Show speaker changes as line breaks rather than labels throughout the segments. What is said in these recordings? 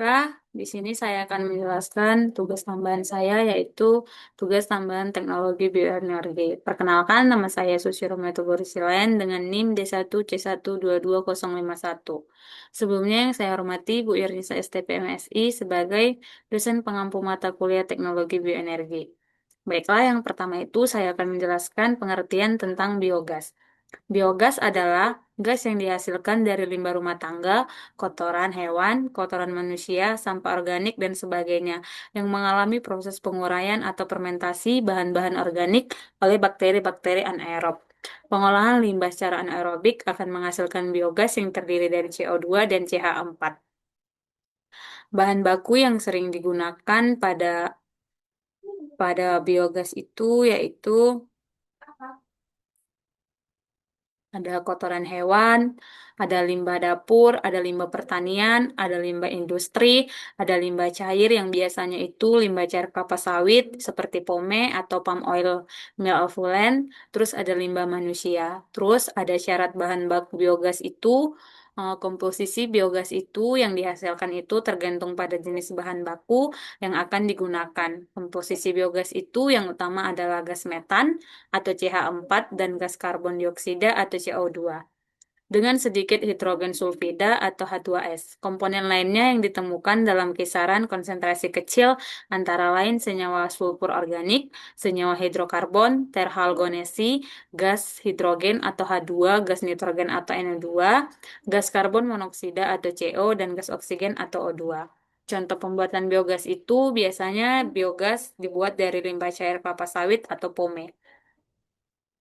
Baiklah, di sini saya akan menjelaskan tugas tambahan saya yaitu tugas tambahan teknologi bioenergi. Perkenalkan, nama saya Susilo Metubursilayan dengan NIM D1C122051. Sebelumnya yang saya hormati Bu Irnisa STP MSI sebagai dosen pengampu mata kuliah teknologi bioenergi. Baiklah, yang pertama itu saya akan menjelaskan pengertian tentang biogas. Biogas adalah gas yang dihasilkan dari limbah rumah tangga, kotoran hewan, kotoran manusia, sampah organik, dan sebagainya yang mengalami proses penguraian atau fermentasi bahan-bahan organik oleh bakteri-bakteri anaerob. Pengolahan limbah secara anaerobik akan menghasilkan biogas yang terdiri dari CO2 dan CH4. Bahan baku yang sering digunakan pada biogas itu yaitu ada kotoran hewan, ada limbah dapur, ada limbah pertanian, ada limbah industri, ada limbah cair yang biasanya itu limbah cair kelapa sawit seperti pome atau palm oil meal effluent, terus ada limbah manusia. Terus ada syarat bahan baku biogas itu, komposisi biogas itu yang dihasilkan itu tergantung pada jenis bahan baku yang akan digunakan. Komposisi biogas itu yang utama adalah gas metan atau CH4 dan gas karbon dioksida atau CO2 dengan sedikit hidrogen sulfida atau H2S. Komponen lainnya yang ditemukan dalam kisaran konsentrasi kecil antara lain senyawa sulfur organik, senyawa hidrokarbon, terhalgonesi, gas hidrogen atau H2, gas nitrogen atau NO2, gas karbon monoksida atau CO, dan gas oksigen atau O2. Contoh pembuatan biogas itu biasanya biogas dibuat dari limbah cair kelapa sawit atau pome.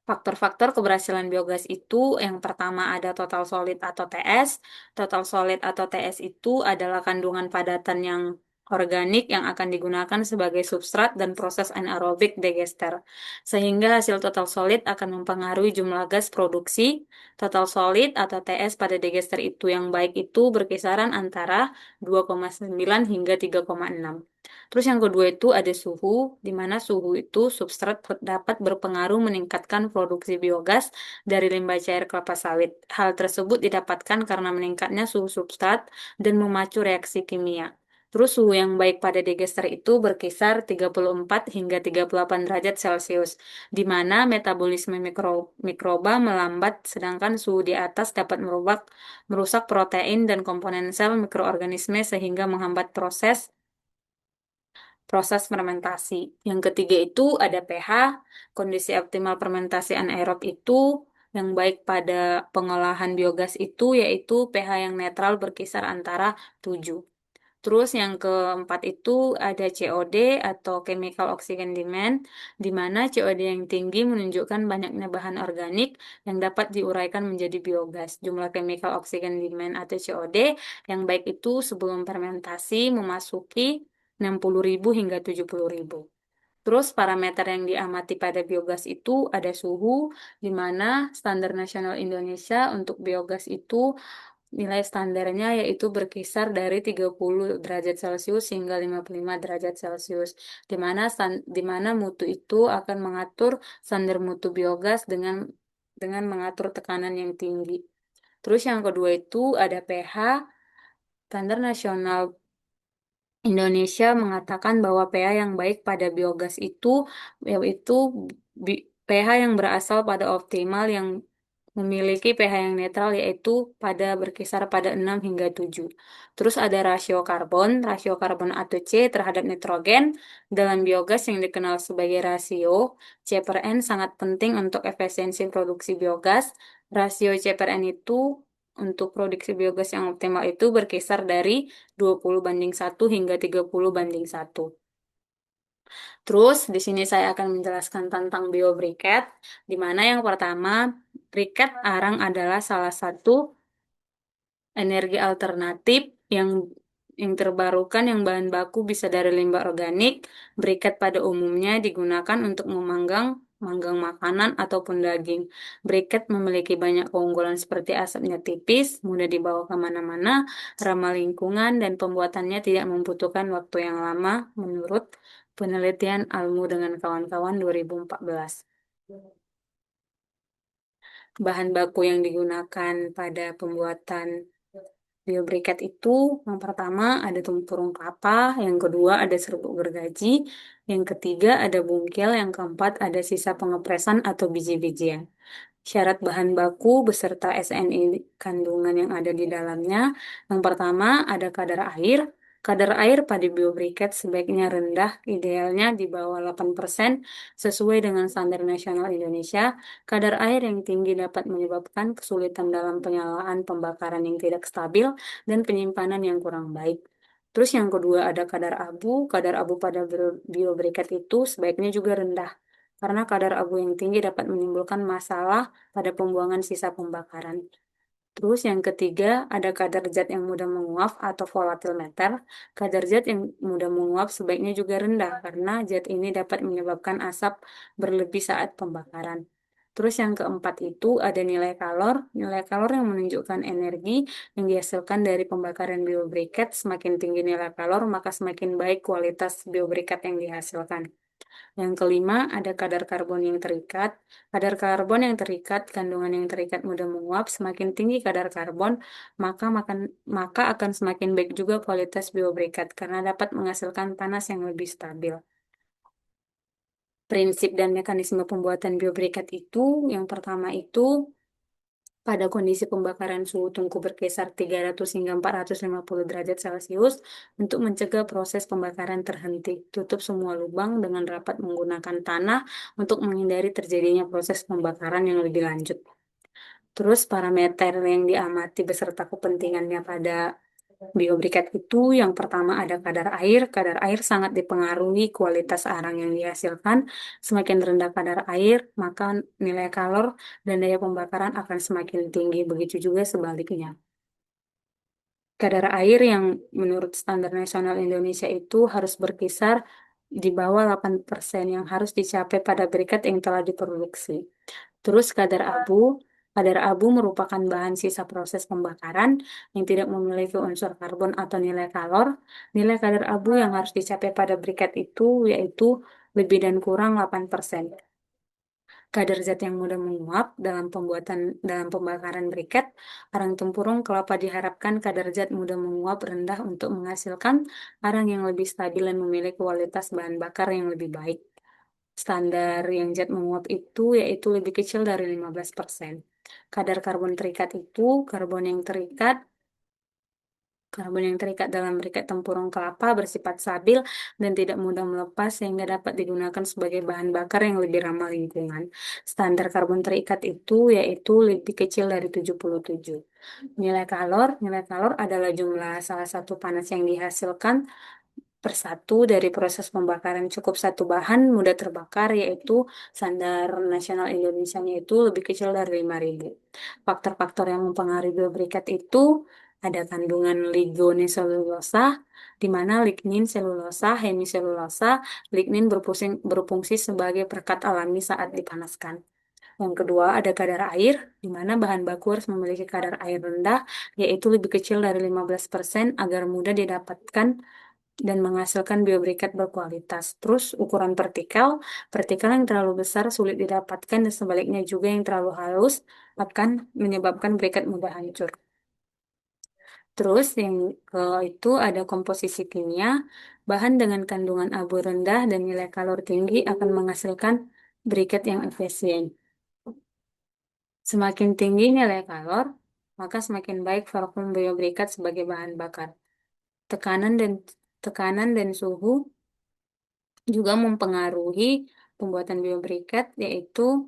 Faktor-faktor keberhasilan biogas itu yang pertama ada total solid atau TS. Total solid atau TS itu adalah kandungan padatan yang organik yang akan digunakan sebagai substrat dan proses anaerobik digester. Sehingga hasil total solid akan mempengaruhi jumlah gas produksi. Total solid atau TS pada digester itu yang baik itu berkisaran antara 2,9 hingga 3,6. Terus yang kedua itu ada suhu, di mana suhu itu substrat dapat berpengaruh meningkatkan produksi biogas dari limbah cair kelapa sawit. Hal tersebut didapatkan karena meningkatnya suhu substrat dan memacu reaksi kimia. Terus suhu yang baik pada digester itu berkisar 34 hingga 38 derajat Celcius, di mana metabolisme mikroba melambat, sedangkan suhu di atas dapat merusak protein dan komponen sel mikroorganisme sehingga menghambat proses fermentasi. Yang ketiga itu ada pH. Kondisi optimal fermentasi anaerob itu yang baik pada pengolahan biogas itu yaitu pH yang netral berkisar antara 7. Terus yang keempat itu ada COD atau Chemical Oxygen Demand, di mana COD yang tinggi menunjukkan banyaknya bahan organik yang dapat diuraikan menjadi biogas. Jumlah Chemical Oxygen Demand atau COD yang baik itu sebelum fermentasi memasuki 60.000 hingga 70.000. Terus parameter yang diamati pada biogas itu ada suhu, di mana standar nasional Indonesia untuk biogas itu nilai standarnya yaitu berkisar dari 30 derajat Celcius hingga 55 derajat Celcius, di mana mutu itu akan mengatur standar mutu biogas dengan mengatur tekanan yang tinggi. Terus yang kedua itu ada pH. Standar nasional Indonesia mengatakan bahwa pH yang baik pada biogas itu yaitu pH yang berasal pada optimal yang memiliki pH yang netral yaitu berkisar pada 6 hingga 7. Terus ada rasio karbon atau C terhadap nitrogen dalam biogas yang dikenal sebagai rasio C per N sangat penting untuk efisiensi produksi biogas. Rasio C per N itu untuk produksi biogas yang optimal itu berkisar dari 20:1 hingga 30:1. Terus di sini saya akan menjelaskan tentang biobriket, di mana yang pertama, briket arang adalah salah satu energi alternatif yang terbarukan yang bahan baku bisa dari limbah organik. Briket pada umumnya digunakan untuk manggang makanan ataupun daging. Briket memiliki banyak keunggulan seperti asapnya tipis, mudah dibawa kemana-mana, ramah lingkungan, dan pembuatannya tidak membutuhkan waktu yang lama menurut penelitian Almu dengan kawan-kawan 2014. Bahan baku yang digunakan pada pembuatan Biobriket itu yang pertama ada tempurung kelapa, yang kedua ada serbuk gergaji, yang ketiga ada bungkil, yang keempat ada sisa pengepresan atau biji-bijian. Syarat bahan baku beserta SNI kandungan yang ada di dalamnya. Yang pertama ada kadar air. Kadar air pada biobriket sebaiknya rendah, idealnya di bawah 8% sesuai dengan standar nasional Indonesia. Kadar air yang tinggi dapat menyebabkan kesulitan dalam penyalaan pembakaran yang tidak stabil dan penyimpanan yang kurang baik. Terus yang kedua ada kadar abu. Kadar abu pada biobriket itu sebaiknya juga rendah karena kadar abu yang tinggi dapat menimbulkan masalah pada pembuangan sisa pembakaran. Terus yang ketiga, ada kadar zat yang mudah menguap atau volatile matter. Kadar zat yang mudah menguap sebaiknya juga rendah karena zat ini dapat menyebabkan asap berlebih saat pembakaran. Terus yang keempat itu ada nilai kalor. Nilai kalor yang menunjukkan energi yang dihasilkan dari pembakaran biobriket. Semakin tinggi nilai kalor, maka semakin baik kualitas biobriket yang dihasilkan. Yang kelima, ada kadar karbon yang terikat. Kadar karbon yang terikat, kandungan yang terikat mudah menguap. Semakin tinggi kadar karbon, maka akan semakin baik juga kualitas biobriket karena dapat menghasilkan panas yang lebih stabil. Prinsip dan mekanisme pembuatan biobriket itu, yang pertama itu pada kondisi pembakaran suhu tungku berkisar 300 hingga 450 derajat Celcius untuk mencegah proses pembakaran terhenti. Tutup semua lubang dengan rapat menggunakan tanah untuk menghindari terjadinya proses pembakaran yang lebih lanjut. Terus parameter yang diamati beserta kepentingannya pada biobriket itu yang pertama ada kadar air. Kadar air sangat dipengaruhi kualitas arang yang dihasilkan. Semakin rendah kadar air, maka nilai kalor dan daya pembakaran akan semakin tinggi. Begitu juga sebaliknya. Kadar air yang menurut standar nasional Indonesia itu harus berkisar di bawah 8% yang harus dicapai pada briket yang telah diproduksi. Terus kadar abu merupakan bahan sisa proses pembakaran yang tidak memiliki unsur karbon atau nilai kalor. Nilai kadar abu yang harus dicapai pada briket itu yaitu lebih dan kurang 8%. Kadar zat yang mudah menguap dalam pembakaran briket, arang tempurung kelapa diharapkan kadar zat mudah menguap rendah untuk menghasilkan arang yang lebih stabil dan memiliki kualitas bahan bakar yang lebih baik. Standar yang zat menguap itu yaitu lebih kecil dari 15%. Kadar karbon terikat itu karbon yang terikat dalam briket tempurung kelapa bersifat stabil dan tidak mudah melepas sehingga dapat digunakan sebagai bahan bakar yang lebih ramah lingkungan. Standar karbon terikat itu yaitu lebih kecil dari 77. Nilai kalor adalah jumlah salah satu panas yang dihasilkan persatu dari proses pembakaran cukup satu bahan mudah terbakar yaitu standar nasional Indonesia-nya itu lebih kecil dari 5.000. Faktor-faktor yang mempengaruhi biobriket itu ada kandungan lignoselulosa di mana lignin, selulosa, hemiselulosa, lignin berfungsi sebagai perekat alami saat dipanaskan. Yang kedua, ada kadar air, di mana bahan baku harus memiliki kadar air rendah, yaitu lebih kecil dari 15% agar mudah didapatkan dan menghasilkan biobriket berkualitas. Terus ukuran partikel yang terlalu besar sulit didapatkan dan sebaliknya juga yang terlalu halus akan menyebabkan briket mudah hancur. Terus yang ke itu ada komposisi kimia, bahan dengan kandungan abu rendah dan nilai kalor tinggi akan menghasilkan briket yang efisien. Semakin tinggi nilai kalor, maka semakin baik vakum biobriket sebagai bahan bakar. Tekanan dan tekanan dan suhu juga mempengaruhi pembuatan biobriket, yaitu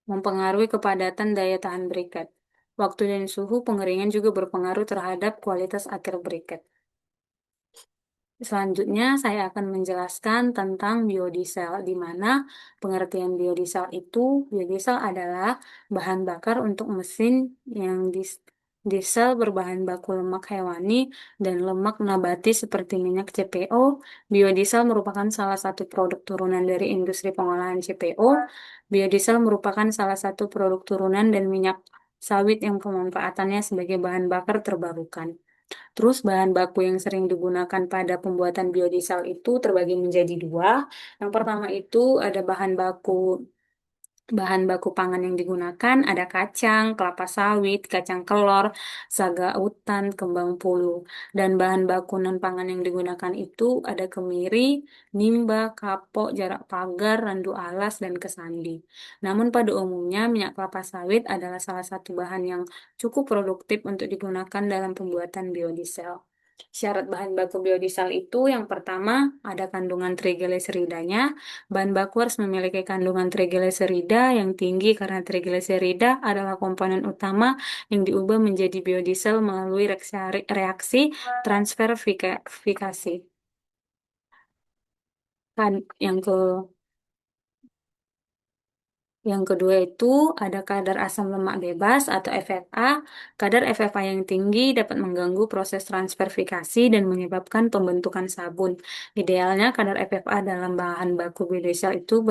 mempengaruhi kepadatan daya tahan briket. Waktu dan suhu pengeringan juga berpengaruh terhadap kualitas akhir briket. Selanjutnya, saya akan menjelaskan tentang biodiesel, di mana pengertian biodiesel adalah bahan bakar untuk mesin yang diesel berbahan baku lemak hewani dan lemak nabati seperti minyak CPO. Biodiesel merupakan salah satu produk turunan dari industri pengolahan CPO. Biodiesel merupakan salah satu produk turunan dan minyak sawit yang pemanfaatannya sebagai bahan bakar terbarukan. Terus bahan baku yang sering digunakan pada pembuatan biodiesel itu terbagi menjadi dua. Yang pertama itu ada bahan baku Bahan baku pangan yang digunakan ada kacang, kelapa sawit, kacang kelor, saga hutan, kembang pulu. Dan bahan baku non-pangan yang digunakan itu ada kemiri, nimba, kapok, jarak pagar, randu alas, dan kesandi. Namun pada umumnya minyak kelapa sawit adalah salah satu bahan yang cukup produktif untuk digunakan dalam pembuatan biodiesel. Syarat bahan baku biodiesel itu yang pertama ada kandungan trigliseridanya. Bahan baku harus memiliki kandungan trigliserida yang tinggi karena trigliserida adalah komponen utama yang diubah menjadi biodiesel melalui reaksi transferifikasi. Kan yang ke Yang kedua itu ada kadar asam lemak bebas atau FFA. Kadar FFA yang tinggi dapat mengganggu proses transferfikasi dan menyebabkan pembentukan sabun. Idealnya kadar FFA dalam bahan baku biodiesel itu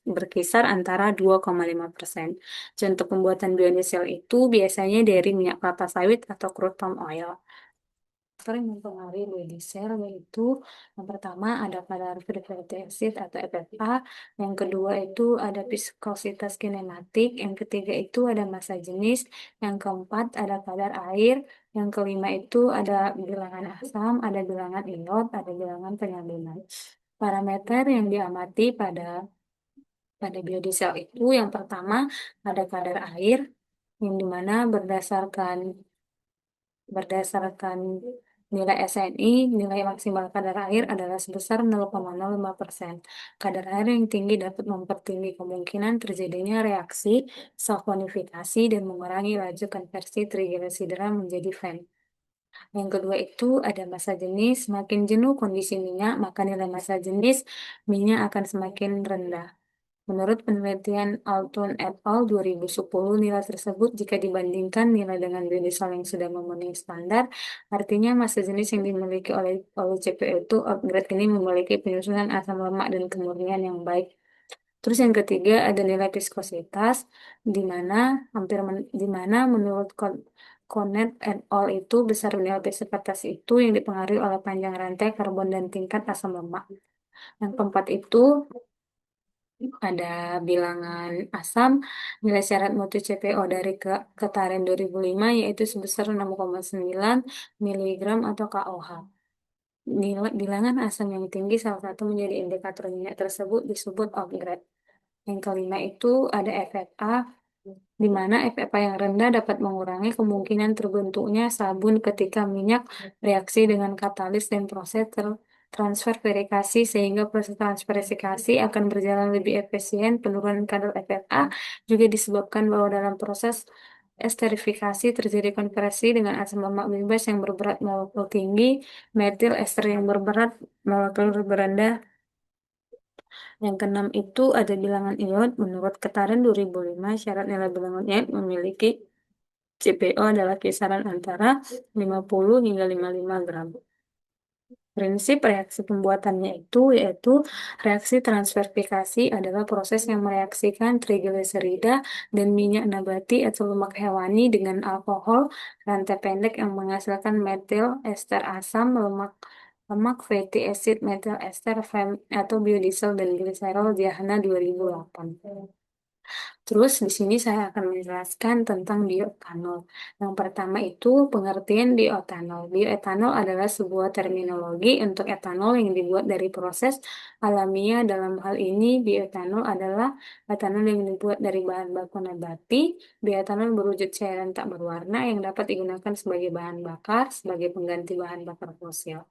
berkisar antara 2,5%. Contoh pembuatan biodiesel itu biasanya dari minyak kelapa sawit atau crude palm oil. Faktor yang mempengaruhi biodiesel yaitu yang pertama ada kadar free acid atau FFA, yang kedua itu ada viskositas kinematik, yang ketiga itu ada massa jenis, yang keempat ada kadar air, yang kelima itu ada bilangan asam, ada bilangan iod, ada bilangan penyaluran. Parameter yang diamati pada biodiesel itu yang pertama ada kadar air, yang dimana berdasarkan nilai SNI, nilai maksimal kadar air adalah sebesar 0,05%. Kadar air yang tinggi dapat mempertinggi kemungkinan terjadinya reaksi saponifikasi dan mengurangi laju konversi trigliserida menjadi FEN. Yang kedua itu ada massa jenis. Semakin jenuh kondisi minyak, maka nilai massa jenis minyak akan semakin rendah. Menurut penelitian Alton et al. 2010, nilai tersebut jika dibandingkan nilai dengan biodiesel yang sudah memenuhi standar, artinya massa jenis yang dimiliki oleh CPO itu upgrade ini memiliki penyusunan asam lemak dan kemurnian yang baik. Terus yang ketiga ada nilai viskositas, di mana menurut Conet et al. Itu besar nilai viskositas itu yang dipengaruhi oleh panjang rantai karbon dan tingkat asam lemak. Yang keempat itu ada bilangan asam, nilai syarat mutu CPO dari Ketaren 2005 yaitu sebesar 6,9 miligram atau KOH. Nilai bilangan asam yang tinggi salah satu menjadi indikator minyak tersebut disebut upgrade. Yang kelima itu ada FFA, di mana FFA yang rendah dapat mengurangi kemungkinan terbentuknya sabun ketika minyak reaksi dengan katalis dan proses transfer verifikasi sehingga proses transfer verifikasi akan berjalan lebih efisien. Penurunan kadar FFA juga disebabkan bahwa dalam proses esterifikasi terjadi konversi dengan asam lemak bebas yang berberat molekul tinggi, metil ester yang berberat molekul berendah. Yang keenam itu ada bilangan iod. Menurut Ketaran 2005, syarat nilai bilangan iod memiliki CPO adalah kisaran antara 50 hingga 55 gram. Prinsip reaksi pembuatannya itu yaitu reaksi transferifikasi adalah proses yang mereaksikan trigliserida dan minyak nabati atau lemak hewani dengan alkohol rantai pendek yang menghasilkan metil ester asam lemak lemak fatty acid metil ester atau biodiesel dan gliserol Jahana 2008. Terus di sini saya akan menjelaskan tentang bioetanol. Yang pertama itu pengertian bioetanol. Bioetanol adalah sebuah terminologi untuk etanol yang dibuat dari proses alamiah. Dalam hal ini, bioetanol adalah etanol yang dibuat dari bahan baku nabati. Bioetanol berwujud cairan tak berwarna yang dapat digunakan sebagai bahan bakar, sebagai pengganti bahan bakar fosil.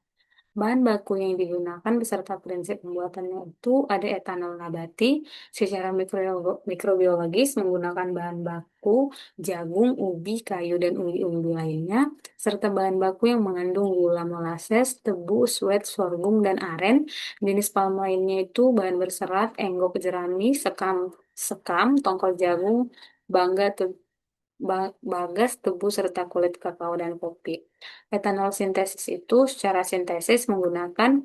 Bahan baku yang digunakan beserta prinsip pembuatannya itu ada etanol nabati secara mikrobiologis menggunakan bahan baku jagung, ubi, kayu, dan umbi-umbi lainnya, serta bahan baku yang mengandung gula molasses, tebu, suet, sorghum, dan aren. Jenis palm lainnya itu bahan berserat, enggok jerami, sekam, tongkol jagung, bangga, bagas, tebu, serta kulit kakao dan kopi. Etanol sintesis itu secara sintesis menggunakan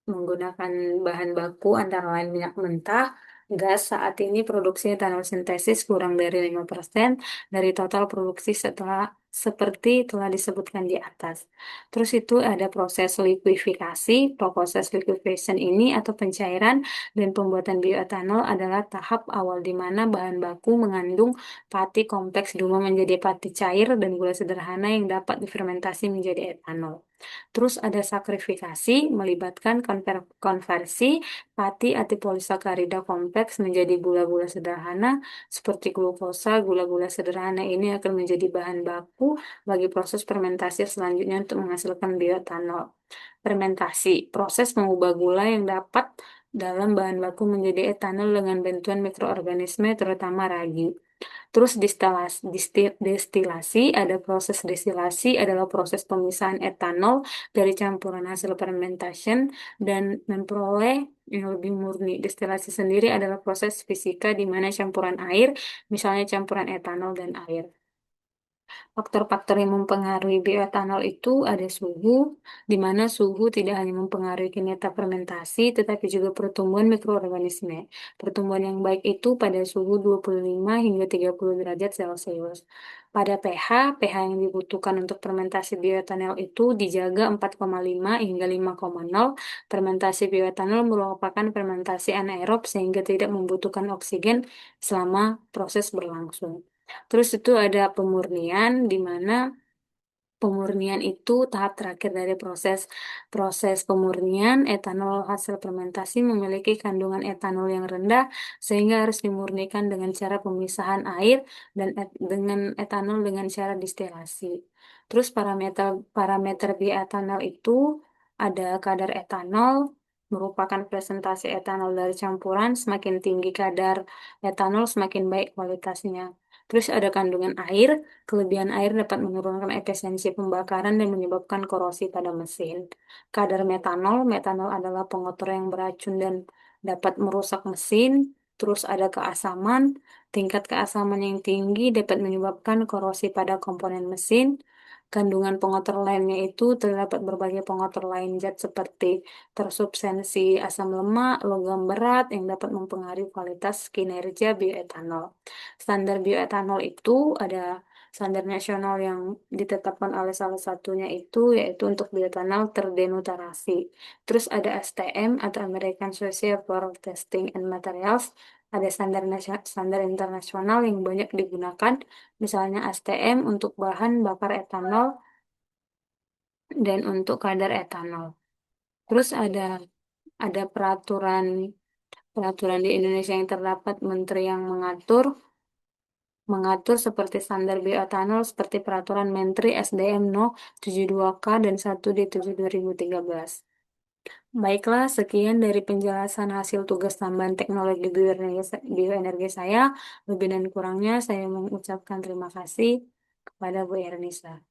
menggunakan bahan baku antara lain minyak mentah, gas. Saat ini produksi etanol sintesis kurang dari 5% dari total produksi setelah seperti telah disebutkan di atas. Terus itu ada proses likuifikasi. Proses liquefaction ini atau pencairan dan pembuatan bioetanol adalah tahap awal di mana bahan baku mengandung pati kompleks berubah menjadi pati cair dan gula sederhana yang dapat difermentasi menjadi etanol. Terus ada sakrifikasi, melibatkan konversi pati adipolisakarida kompleks menjadi gula-gula sederhana seperti glukosa. Gula-gula sederhana ini akan menjadi bahan baku bagi proses fermentasi selanjutnya untuk menghasilkan bioetanol. Fermentasi, proses mengubah gula yang dapat dalam bahan baku menjadi etanol dengan bantuan mikroorganisme terutama ragi. Terus destilasi, ada proses destilasi adalah proses pemisahan etanol dari campuran hasil fermentation dan memperoleh yang lebih murni. Destilasi sendiri adalah proses fisika di mana campuran air, misalnya campuran etanol dan air. Faktor-faktor yang mempengaruhi bioetanol itu ada suhu, di mana suhu tidak hanya mempengaruhi kinetika fermentasi, tetapi juga pertumbuhan mikroorganisme. Pertumbuhan yang baik itu pada suhu 25 hingga 30 derajat Celcius. Pada pH yang dibutuhkan untuk fermentasi bioetanol itu dijaga 4,5 hingga 5,0. Fermentasi bioetanol merupakan fermentasi anaerob sehingga tidak membutuhkan oksigen selama proses berlangsung. Terus itu ada pemurnian, di mana pemurnian itu tahap terakhir dari proses proses pemurnian. Etanol hasil fermentasi memiliki kandungan etanol yang rendah sehingga harus dimurnikan dengan cara pemisahan air dan dengan etanol dengan cara distilasi. Terus parameter parameter bioetanol itu ada kadar etanol merupakan presentasi etanol dari campuran. Semakin tinggi kadar etanol, semakin baik kualitasnya. Terus ada kandungan air. Kelebihan air dapat menurunkan efisiensi pembakaran dan menyebabkan korosi pada mesin. Kadar metanol, metanol adalah pengotor yang beracun dan dapat merusak mesin. Terus ada keasaman, tingkat keasaman yang tinggi dapat menyebabkan korosi pada komponen mesin. Kandungan pengotor lainnya itu terdapat berbagai pengotor lain zat seperti tersubstansi asam lemak, logam berat yang dapat mempengaruhi kualitas kinerja bioetanol. Standar bioetanol itu ada standar nasional yang ditetapkan oleh salah satunya itu yaitu untuk bioetanol terdenaturasi. Terus ada STM atau American Society for Testing and Materials. Ada standar internasional yang banyak digunakan, misalnya STM untuk bahan bakar etanol dan untuk kadar etanol. Terus ada peraturan peraturan di Indonesia yang terdapat menteri yang mengatur mengatur seperti standar bioetanol seperti peraturan Menteri SDM No 72K dan 1D7 2013. Baiklah, sekian dari penjelasan hasil tugas tambahan teknologi bioenergi saya. Lebih dan kurangnya saya mengucapkan terima kasih kepada Bu Ernisa.